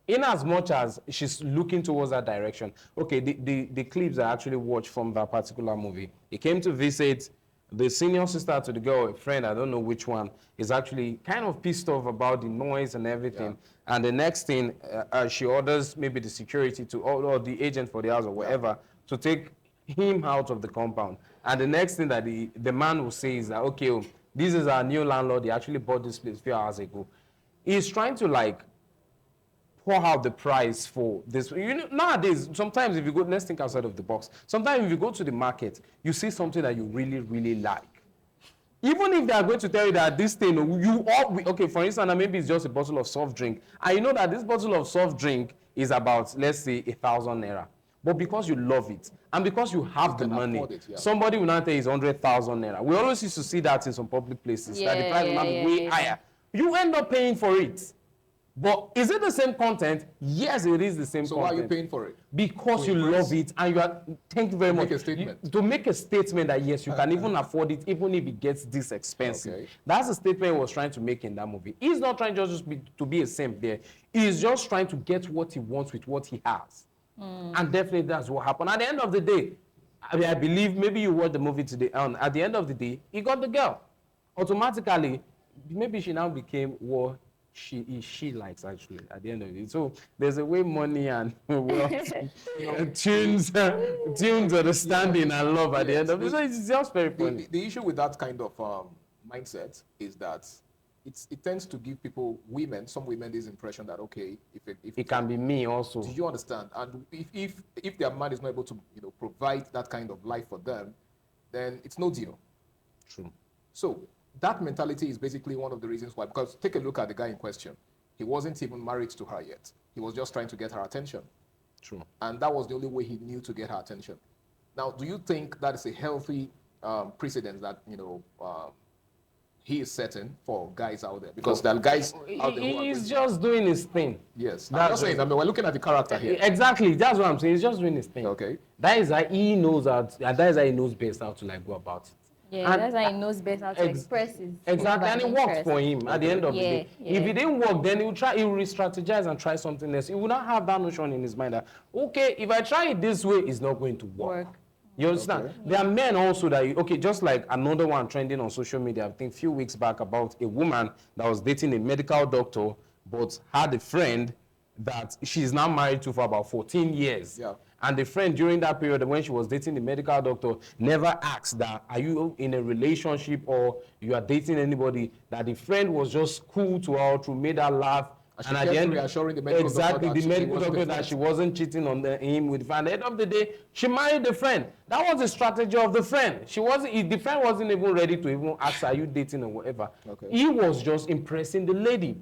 In as much as she's looking towards that direction. Okay, the clips I actually watched from that particular movie. He came to visit the senior sister to the girl, a friend, I don't know which one, is actually kind of pissed off about the noise and everything. Yeah. And the next thing, she orders maybe the security to, or the agent for the house or whatever, to take him out of the compound. And the next thing that the man will say is that, okay, oh, this is our new landlord. He actually bought this place a few hours ago. He's trying to like pour out the price for this. You know, nowadays, sometimes if you go, let's think outside of the box. Sometimes if you go to the market, you see something that you really, really like. Even if they are going to tell you that this thing, okay, for instance, maybe it's just a bottle of soft drink. And you know that this bottle of soft drink is about, let's say, 1,000 naira. But because you love it, and because you have the money, somebody will not tell you it's 100,000 naira. We always used to see that in some public places, that the price will not be way higher. You end up paying for it. But is it the same content? Yes, it is the same content. So why are you paying for it? Because you love it, and you are, thank you very much. Make a statement. To make a statement that yes, you can even afford it, even if it gets this expensive. Okay. That's the statement he was trying to make in that movie. He's not trying just to be a simp there. He's just trying to get what he wants with what he has. And definitely that's what happened. At the end of the day, I believe maybe you watched the movie today, and at the end of the day, he got the girl. Automatically, maybe she now became what she likes, actually, at the end of it. So there's a way money and tunes understanding and love at the end of it. So it's just very funny. The issue with that kind of mindset is that it tends to give some women this impression that, okay, if it can be me also. Do you understand? And if their man is not able to provide that kind of life for them, then it's no deal. True. So that mentality is basically one of the reasons why, because take a look at the guy in question. He wasn't even married to her yet. He was just trying to get her attention. True. And that was the only way he knew to get her attention. Now, do you think that is a healthy precedent that, he is setting for guys out there? Because there are guys out there who he's just doing his thing. Yes. That's saying, we're looking at the character here. Exactly. That's what I'm saying. He's just doing his thing. Okay. That is how he knows best how to go about it. Yeah, and that's how he knows best how to express his exactly, and it worked for him at the end of the day. Yeah. If it didn't work, then he will re-strategize and try something else. He will not have that notion in his mind that, okay, if I try it this way, it's not going to work. You understand? Okay. There are men also that, just like another one trending on social media, I think a few weeks back, about a woman that was dating a medical doctor, but had a friend that she's now married to for about 14 years. Yeah. And the friend during that period when she was dating the medical doctor never asked that, are you in a relationship or you are dating anybody? That the friend was just cool to her, to made her laugh. And at the end, reassuring the medical doctor that she wasn't cheating on him with. And at the end of the day, she married the friend. That was the strategy of the friend. The friend wasn't even ready to even ask, are you dating or whatever. Okay. He was just impressing the lady.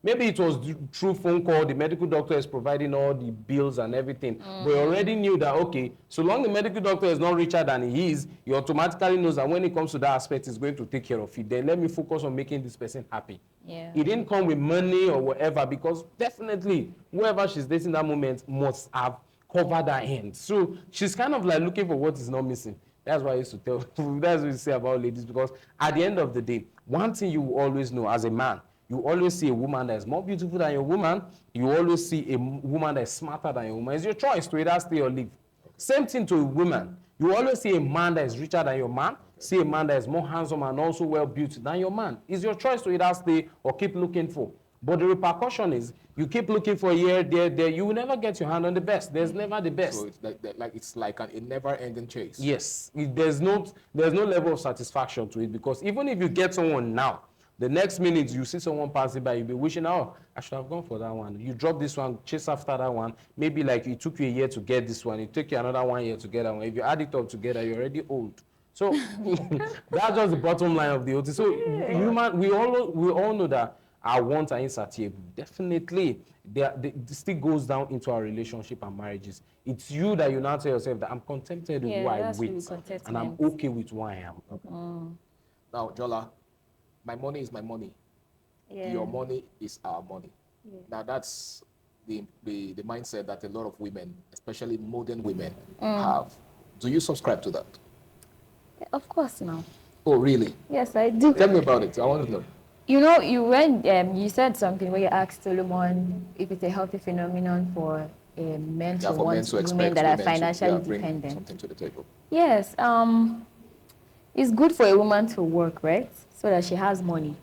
Maybe it was through phone call, the medical doctor is providing all the bills and everything. But he already knew that, okay, so long the medical doctor is not richer than he is, he automatically knows that when it comes to that aspect, he's going to take care of it. Then let me focus on making this person happy. Yeah. It didn't come with money or whatever, because definitely whoever she's dating that moment must have covered her end. So she's kind of like looking for what is not missing. That's why I used to tell, that's what you say about ladies, because at the end of the day, one thing you will always know as a man, you always see a woman that is more beautiful than your woman. You always see a woman that is smarter than your woman. It's your choice to either stay or leave. Same thing to a woman. You always see a man that is richer than your man. See a man that is more handsome and also well-built than your man. It's your choice to either stay or keep looking for. But the repercussion is, you keep looking for here, there, you will never get your hand on the best. There's never the best. So it's like a never-ending chase. Yes. There's no level of satisfaction to it, because even if you get someone now, the next minute you see someone passing by, you'll be wishing, oh, I should have gone for that one. You drop this one, chase after that one. Maybe like it took you a year to get this one, it took you another 1 year to get that one. If you add it up together, you're already old. So that's just the bottom line of the OT. So we all know that our wants are insatiable. Definitely, it still goes down into our relationship and marriages. It's you that you now tell yourself that I'm contented with who I'm with, and I'm okay with who I am. Okay. Now, Jola, my money is my money. Yeah. Your money is our money. Yeah. Now that's the mindset that a lot of women, especially modern women, have. Do you subscribe to that? Of course, no. Oh, really? Yes, I do. Tell me about it. I want to know. You know, you said something where you asked Solomon if it's a healthy phenomenon for men Yeah, to for men want to women expect that are women to financially bring dependent. something to the table. Yes, it's good for a woman to work, right? So that she has money.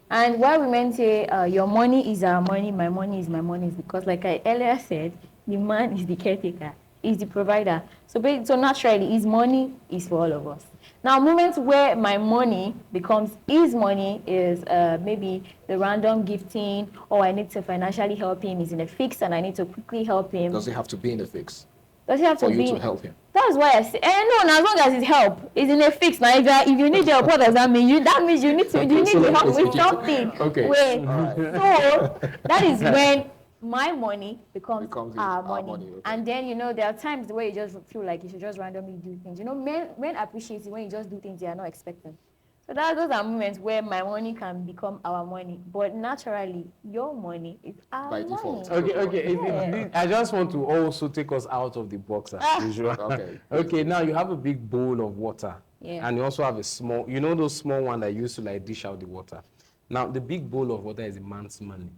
And why women say your money is our money, my money is my money, is because, like I earlier said, the man is the caretaker, is the provider. So naturally, his money is for all of us. Now, moments where my money becomes his money is maybe the random gifting, or I need to financially help him. He's in a fix, and I need to quickly help him. Does it have to be in a fix Does he have for to you be? to help him? That's why I say, no, as long as it's help, it's in a fix. Now, if you need help, what does that mean? That means you need to, you need so to help let's with take it. something. Okay. Wait, All right. so that is when my money becomes Becomes our our money. money, okay. And then, there are times where you just feel like you should just randomly do things. Men appreciate it when you just do things they are not expecting. So those are moments where my money can become our money. But naturally, your money is our By money. default. Okay. Yeah. I just want to also take us out of the box as usual. Okay. Okay, now you have a big bowl of water. Yeah. And you also have a small, those small one that used to like dish out the water. Now, the big bowl of water is a man's money.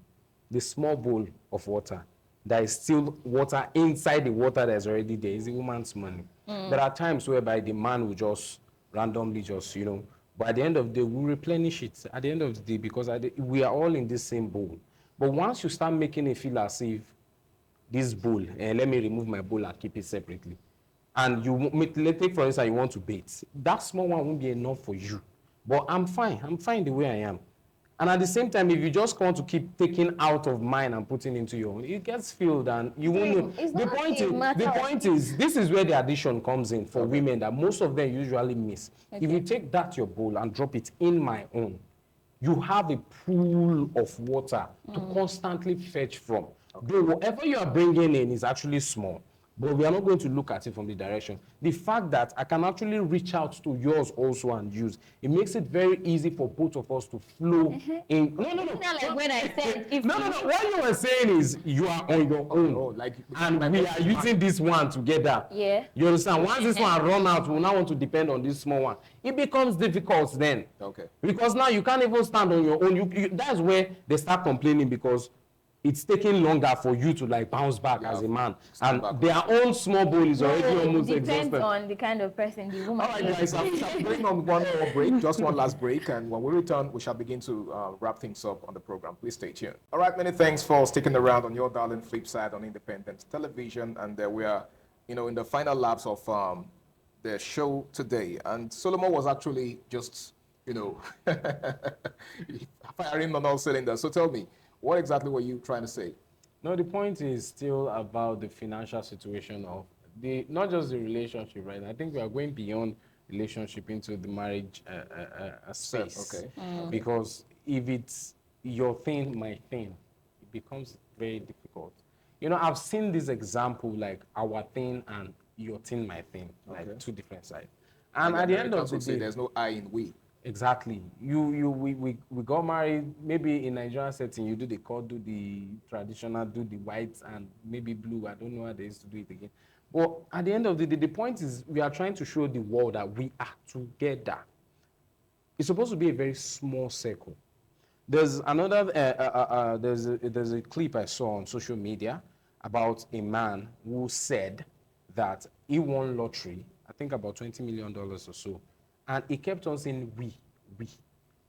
The small bowl of water, there is still water inside the water that's already there, is a woman's money. There are times whereby the man will just randomly just, but at the end of the day, we replenish it at the end of the day because we are all in this same bowl. But once you start making it feel as if this bowl, and let me remove my bowl and keep it separately, and let's take for instance, you want to bathe, that small one won't be enough for you. But I'm fine the way I am. And at the same time, if you just want to keep taking out of mine and putting into your own, it gets filled and you won't know. It's The not point is, this is where the addition comes in for women that most of them usually miss. If you take that, your bowl, and drop it in my own, you have a pool of water to constantly fetch from. Though whatever you are bringing in is actually small, but we are not going to look at it from the direction. The fact that I can actually reach out to yours also and use, it makes it very easy for both of us to flow in. No. It's not like when I said if No. What you were saying is you are on your own. Oh, like And we are using this one together. Yeah. You understand? Once this one run out, we'll now want to depend on this small one. It becomes difficult then. Okay. Because now you can't even stand on your own. That's where they start complaining because it's taking longer for you to like bounce back as a man. stand And back. their own small bowl is already almost It depends exhausted. on the kind of person the woman All right, is. guys, we shall bring on one more break, just one last break, and when we return, we shall begin to wrap things up on the program. Please stay tuned. All right, many thanks for sticking around on your darling Flipside on Independent Television, and we are, in the final laps of the show today. And Solomon was actually just, firing on all cylinders. So tell me, what exactly were you trying to say? No, the point is still about the financial situation of not just the relationship, right? I think we are going beyond relationship into the marriage space. Okay. Because if it's your thing, my thing, it becomes very difficult. I've seen this example like our thing and your thing, my thing, like two different sides. And at the end of the day, there's no I in we. exactly. We got married. Maybe in Nigerian setting, you do the cut, do the traditional, do the white and maybe blue. I don't know how they used to do it again. But at the end of the day, the point is we are trying to show the world that we are together. It's supposed to be a very small circle. There's another. There's a clip I saw on social media about a man who said that he won lottery. I think about $20 million or so. And he kept on saying we.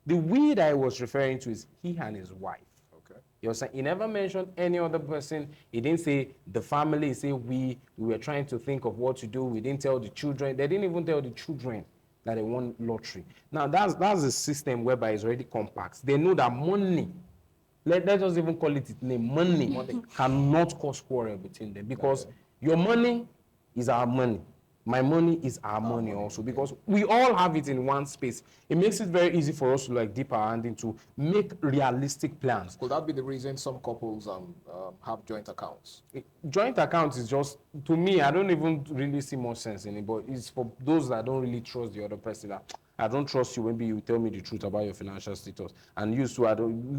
The we that I was referring to is he and his wife. Okay. You know, he never mentioned any other person. He didn't say the family. He said we were trying to think of what to do. We didn't tell the children. They didn't even tell the children that they won lottery. Now that's a system whereby it's already compact. They know that money, let's just even call it name, money cannot cause quarrel between them because your money is our money. My money is our money also because we all have it in one space. It makes it very easy for us to like dip our hand into make realistic plans. Could that be the reason some couples have joint accounts? Joint account is just, to me, I don't even really see much sense in it, but it's for those that don't really trust the other person. That I don't trust you, maybe you tell me the truth about your financial status. And you too,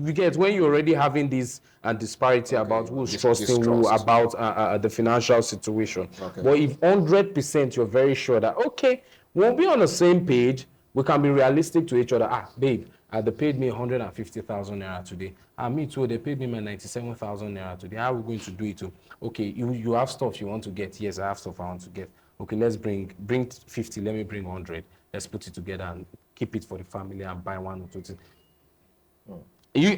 you get when you're already having this disparity about who's trusting who about the financial situation. Okay. But if 100% you're very sure that, okay, we'll be on the same page, We can be realistic to each other. Babe, they paid me 150,000 naira today. Me too, they paid me my 97,000 naira today. How are we going to do it? Okay, you have stuff you want to get. Yes, I have stuff I want to get. Okay, let's bring 50, let me bring 100. Let's put it together and keep it for the family and buy one or two things.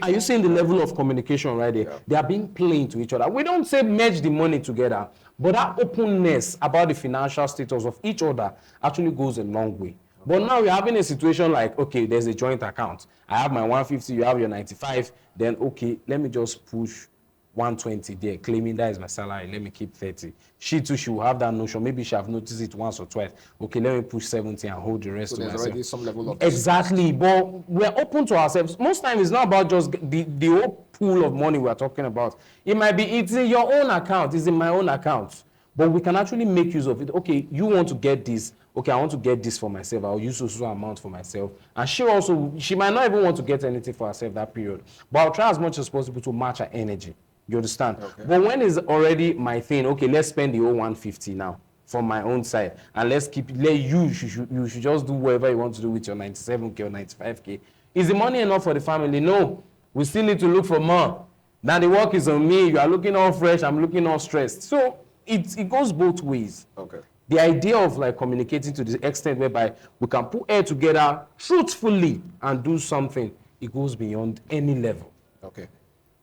Are you seeing the level of communication right there? Yeah. They are being plain to each other. We don't say merge the money together, but that openness about the financial status of each other actually goes a long way. But now we're having a situation like, okay, there's a joint account. I have my 150, you have your 95. Then, okay, let me just push 120 there, claiming that is my salary. Let me keep 30. She too, she will have that notion. Maybe she have noticed it once or twice. Okay, let me push 70 and hold the rest to myself. So there's already some level of... Exactly, but we're open to ourselves. Most times it's not about just the whole pool of money we're talking about. It might be, it's in your own account, it's in my own account. But we can actually make use of it. Okay, you want to get this. Okay, I want to get this for myself. I'll use a certain amount for myself. And she might not even want to get anything for herself that period. But I'll try as much as possible to match her energy. You understand? Okay. But when is already my thing, okay, let's spend the whole 150 now from my own side. And let's keep it, you should just do whatever you want to do with your 97K or 95K. Is the money enough for the family? No. We still need to look for more. Now the work is on me. You are looking all fresh. I'm looking all stressed. So it goes both ways. Okay. The idea of like communicating to the extent whereby we can put air together truthfully and do something, it goes beyond any level. Okay.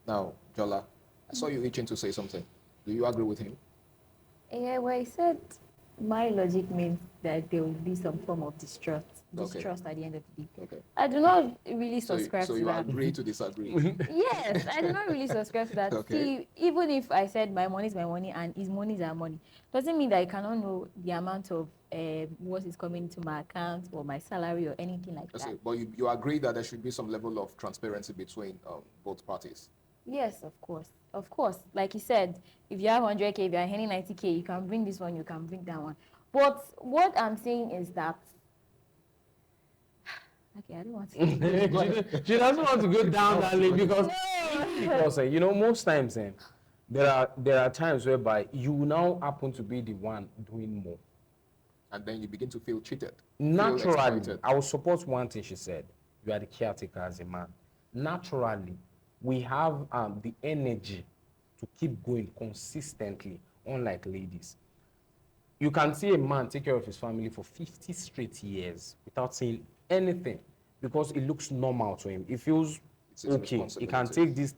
Now, Jola, I saw you itching to say something. Do you agree with him? Yeah, well, he said my logic means that there will be some form of distrust at the end of the day. Okay. I do not really subscribe to that. So you agree to disagree? Yes, I do not really subscribe to that. Okay. See, even if I said my money is my money and his money is our money, doesn't mean that I cannot know the amount of what is coming into my account or my salary or anything like that. But you agree that there should be some level of transparency between both parties? Yes, of course. Of course. Like you said, if you have 100K, if you are earning 90K, you can bring this one, you can bring that one. But what I'm saying is that... Okay, I don't want to... she doesn't want to go down that lane because you know, most times there are times whereby you now happen to be the one doing more. And then you begin to feel cheated. Naturally, I will support one thing she said. You are the caretaker as a man. Naturally, we have the energy to keep going consistently, unlike ladies. You can see a man take care of his family for 50 straight years without saying anything because it looks normal to him. It feels okay. He can take this,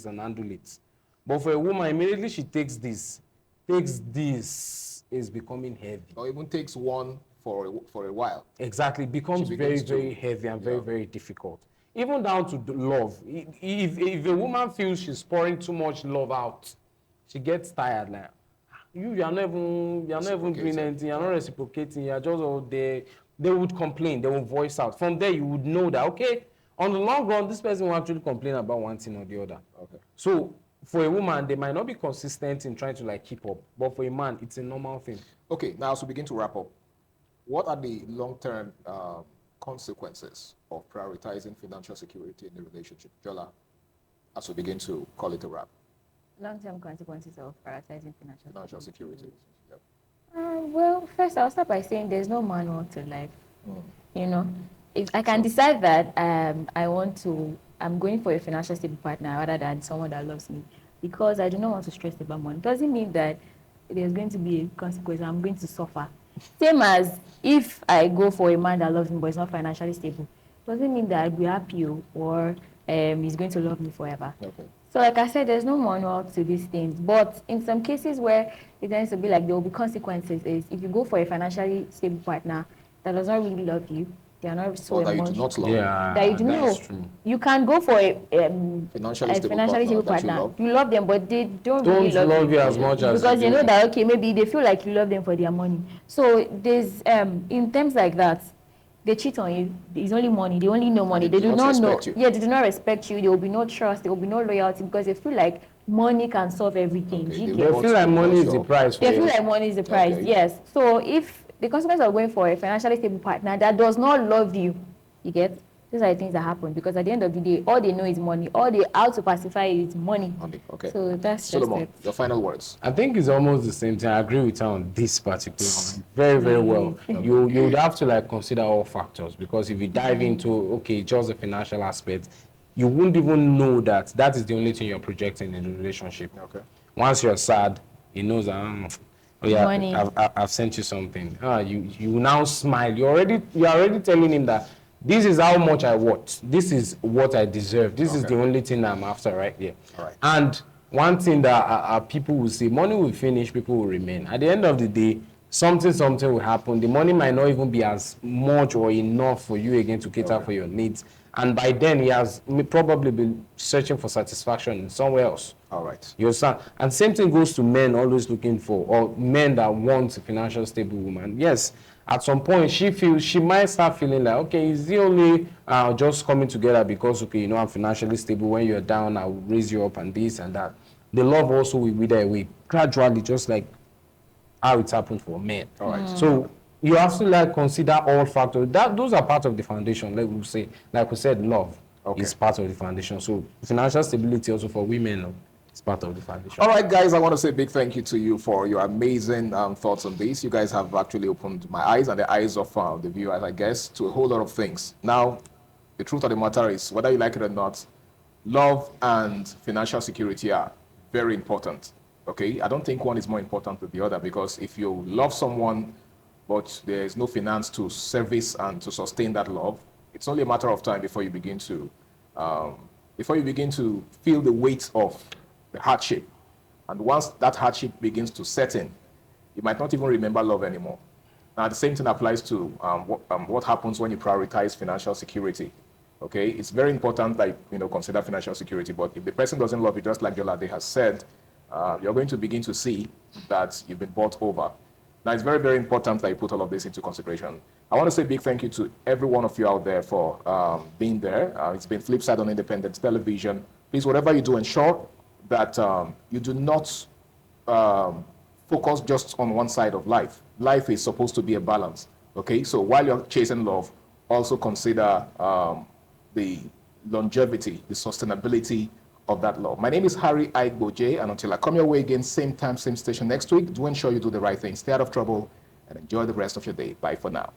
and handle it. But for a woman, immediately she takes this, is becoming heavy. Or even takes one for a while. Exactly. It becomes very, very heavy and very, very difficult. Even down to love. If a woman feels she's pouring too much love out, she gets tired. Like, you are not even doing anything. You are not reciprocating. You are just all there. They would complain. They will voice out. From there, you would know that, okay, on the long run, this person will actually complain about one thing or the other. Okay. So for a woman, they might not be consistent in trying to like keep up. But for a man, it's a normal thing. Okay, now as we begin to wrap up, what are the long-term consequences of prioritizing financial security in the relationship? Jola, as we begin to call it a wrap. Long-term consequences of prioritizing financial security. Yep. Well, first I'll start by saying there's no manual to life. You know, if I can decide that I'm going for a financial stable partner rather than someone that loves me because I do not want to stress about money. Doesn't mean that there's going to be a consequence. I'm going to suffer. Same as if I go for a man that loves me but is not financially stable. Doesn't mean that I'll be happy or he's going to love me forever. Okay. So like I said, there's no manual to these things. But in some cases where it tends to be like there will be consequences is if you go for a financially stable partner that does not really love you, they are not so emotional. That you do not love. Yeah, that you do know. True. You can go for a financially stable partner. You love them, but they don't really love you as much as because you know that okay, maybe they feel like you love them for their money. So there's in terms like that, they cheat on you. It's only money. They only know money. They do not know. Yeah, they do not respect you. There will be no trust. There will be no loyalty because they feel like money can solve everything. Okay, they feel like money is the price. They feel like money is the price. Okay. Yes. So if the consequence of going for a financially stable partner that does not love you, you get, Those are the things that happen because at the end of the day, all they know is money. All they how to pacify it is money. Money. Okay. So that's just Solomon, it. your final words. I think it's almost the same thing. I agree with her on this particular one. Very, very well. You would have to like consider all factors because if you dive into just the financial aspect, you wouldn't even know that that is the only thing you're projecting in the relationship. Okay. Once you're sad, he knows oh yeah, Money. I've sent you something. You now smile. You're already telling him that this is how much I want. This is what I deserve. This is the only thing I'm after right here. All right. And one thing that people will say, money will finish, people will remain. At the end of the day, something will happen. The money might not even be as much or enough for you again to cater for your needs. And by then, he has probably been searching for satisfaction somewhere else. All right. You understand? And same thing goes to men always looking for, or men that want a financial stable woman. Yes, at some point, she might start feeling like, okay, is the only just coming together because, I'm financially stable. When you're down, I'll raise you up and this and that. The love also will wither away gradually, just like how it happened for men. All right. So you have to consider all factors. Those are part of the foundation. Like we said, love is part of the foundation. So financial stability also for women is part of the foundation. All right, guys, I want to say a big thank you to you for your amazing thoughts on this. You guys have actually opened my eyes and the eyes of the viewers, I guess, to a whole lot of things. Now, the truth of the matter is, whether you like it or not, love and financial security are very important. Okay, I don't think one is more important than the other because if you love someone but there is no finance to service and to sustain that love, it's only a matter of time before you begin to feel the weight of the hardship. And once that hardship begins to set in, you might not even remember love anymore. Now, the same thing applies to what happens when you prioritize financial security. Okay, it's very important that consider financial security. But if the person doesn't love you, just like Jolade has said, you're going to begin to see that you've been bought over. Now, it's very, very important that you put all of this into consideration. I want to say a big thank you to every one of you out there for being there. It's been Flipside on Independent Television. Please, whatever you do, ensure that you do not focus just on one side of life. Life is supposed to be a balance. Okay, so while you're chasing love, also consider the longevity, the sustainability of that love. My name is Harry Igboje, and until I come your way again, same time, same station next week, do ensure you do the right thing, stay out of trouble, and enjoy the rest of your day. Bye for now.